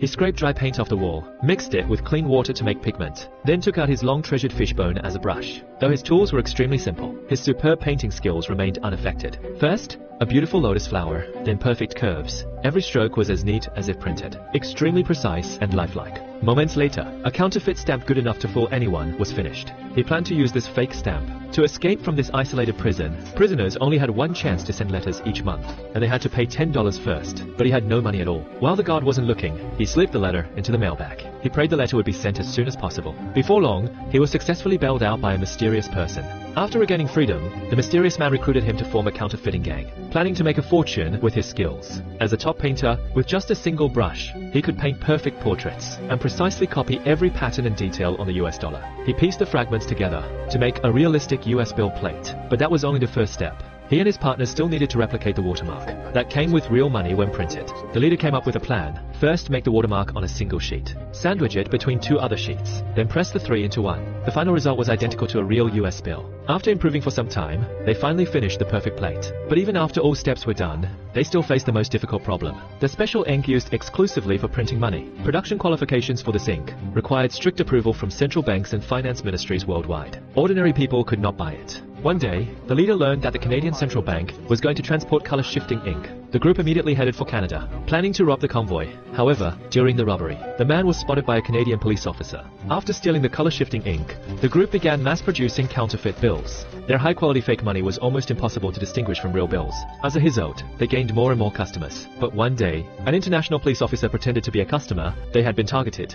He scraped dry paint off the wall, mixed it with clean water to make pigment, then took out his long-treasured fishbone as a brush. Though his tools were extremely simple, his superb painting skills remained unaffected. First, a beautiful lotus flower, then perfect curves. Every stroke was as neat as if printed, extremely precise and lifelike. Moments later, a counterfeit stamp good enough to fool anyone was finished. He planned to use this fake stamp. To escape from this isolated prison, prisoners only had one chance to send letters each month, and they had to pay $10 first, but he had no money at all. While the guard wasn't looking, he slipped the letter into the mailbag. He prayed the letter would be sent as soon as possible. Before long, he was successfully bailed out by a mysterious person. After regaining freedom, the mysterious man recruited him to form a counterfeiting gang, planning to make a fortune with his skills. As a top painter, with just a single brush, he could paint perfect portraits and precisely copy every pattern and detail on the US dollar. He pieced the fragments together to make a realistic US bill plate, but that was only the first step. He and his partner still needed to replicate the watermark that came with real money when printed. The leader came up with a plan. First, make the watermark on a single sheet. Sandwich it between two other sheets. Then press the three into one. The final result was identical to a real US bill. After improving for some time, they finally finished the perfect plate. But even after all steps were done, they still faced the most difficult problem. The special ink used exclusively for printing money. Production qualifications for this ink required strict approval from central banks and finance ministries worldwide. Ordinary people could not buy it. One day, the leader learned that the Canadian Central Bank was going to transport color-shifting ink. The group immediately headed for Canada, planning to rob the convoy. However, during the robbery, the man was spotted by a Canadian police officer. After stealing the color-shifting ink, the group began mass-producing counterfeit bills. Their high-quality fake money was almost impossible to distinguish from real bills. As a result, they gained more and more customers. But one day, an international police officer pretended to be a customer they had been targeted.